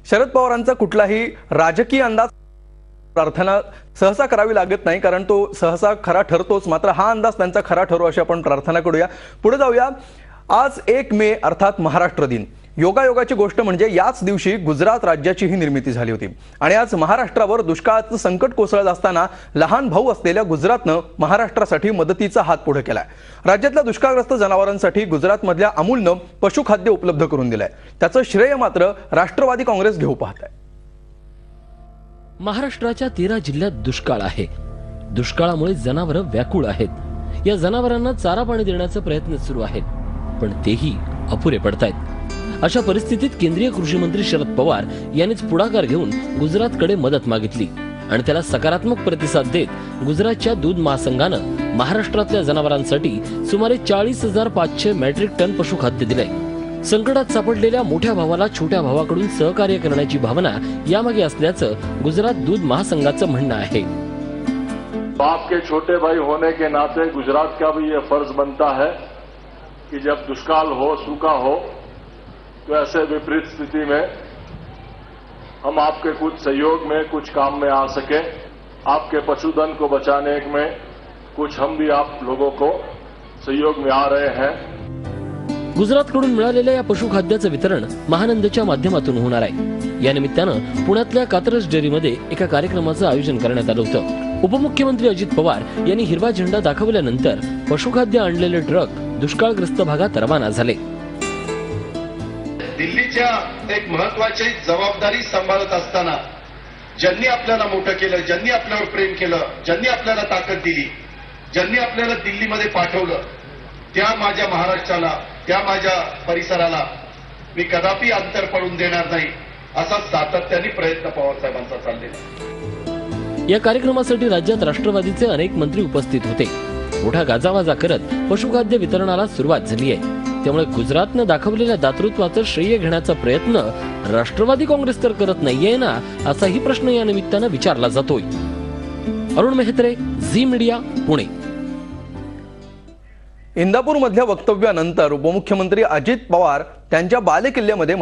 शरद पवारांचा कुठलाही राजकीय अंदाज प्रार्थना सहसा करावी लागत नाही, कारण तो सहसा खरा ठरतोच। मात्र हा अंदाज त्यांचा खरा ठरो अशी आपण प्रार्थना करूया। पुढे जाऊया। आज 1 मे अर्थात महाराष्ट्र दिन। योगायोगाची गोष्ट म्हणजे याच दिवशी गुजरात राज्याची ही निर्मिती झाली होती आणि आज महाराष्ट्रावर दुष्काळाचं संकट कोसळत असताना लहान भाऊ असलेल्या गुजरातनं महाराष्ट्रासाठी मदतीचा हात पुढे केलाय। राज्यातल्या दुष्काळग्रस्त जनावरांसाठी गुजरातमधल्या अमूलनं पशुखाद्य उपलब्ध करून दिलंय। त्याचं श्रेय मात्र राष्ट्रवादी काँग्रेस घेऊ पाहत आहे। महाराष्ट्राच्या 13 जिल्ह्यात दुष्काळ आहे। दुष्काळामुळे जनावरं व्याकुळ आहेत। या जनावरांना चारा पाणी देण्याचे प्रयत्न सुरू आहेत, पण तेही अपुरे पडतायत। अशा परिस्थितीत केंद्रीय कृषी मंत्री शरद पवार यांनीच पुढाकार घेऊन गुजरातकडे मदत मागितली आणि त्याला सकारात्मक प्रतिसाद देत गुजरातच्या दूध महासंघानं महाराष्ट्रातल्या जनावरांसाठी सुमारे 40,500 मेट्रिक टन पशुखाद्य दिलंय। संकटात सापडलेल्या मोठ्या भावाला छोट्या भावाकडून सहकार्य करण्याची भावना यामागे असल्याचं गुजरात दूध महासंघाचं म्हणणं आहे। बाप के छोटे भाई होने के नाते गुजरात का भी ये फर्ज बनता है कि जब दुष्काल हो, सूखा हो, तो ऐसे विपरीत स्थिति में हम आपके कुछ सहयोग में, कुछ काम में आ सके। आपके पशुधन को बचाने में कुछ हम भी आप लोगों को सहयोग में आ रहे हैं। गुजरातकडून मिळालेल्या या पशुखाद्याचं वितरण महानंदच्या माध्यमातून होणार आहे। या निमित्तानं पुण्यातल्या कात्रज डेअरीमध्ये एका कार्यक्रमाचं आयोजन करण्यात आलं होतं। उपमुख्यमंत्री अजित पवार यांनी हिरवा झेंडा दाखवल्यानंतर पशुखाद्य आणलेले ट्रक दुष्काळग्रस्त भागात रवाना झाले। दिल्लीच्या एक महत्त्वाची जबाबदारी सांभाळत असताना ज्यांनी आपल्याला मोठं केलं, ज्यांनी आपल्यावर प्रेम केलं, ज्यांनी आपल्याला ताकद दिली, ज्यांनी आपल्याला दिल्लीमध्ये पाठवलं, त्या माझ्या महाराष्ट्राला, त्या माझ्या परिसराला मी कदापि अंतर पडून देणार नाही, असा सातत्याने प्रयत्न पवार साहेबांचा चाललेला। या कार्यक्रमासाठी राज्यात राष्ट्रवादीचे अनेक मंत्री उपस्थित होते। मोठा गाजावाजा करत पशुखाद्य वितरणाला सुरुवात झाली आहे। त्यामुळे गुजरातनं दाखवलेल्या दातृत्वाचं श्रेय घेण्याचा प्रयत्न राष्ट्रवादी काँग्रेस तर करत नाहीये ना, असाही प्रश्न या निमित्तानं विचारला जातोय। अरुण मेहत्रे, झी मीडिया, पुणे। इंदापूरमधल्या वक्तव्यानंतर उपमुख्यमंत्री अजित पवार त्यांच्या बालेकिल्ल्यामध्ये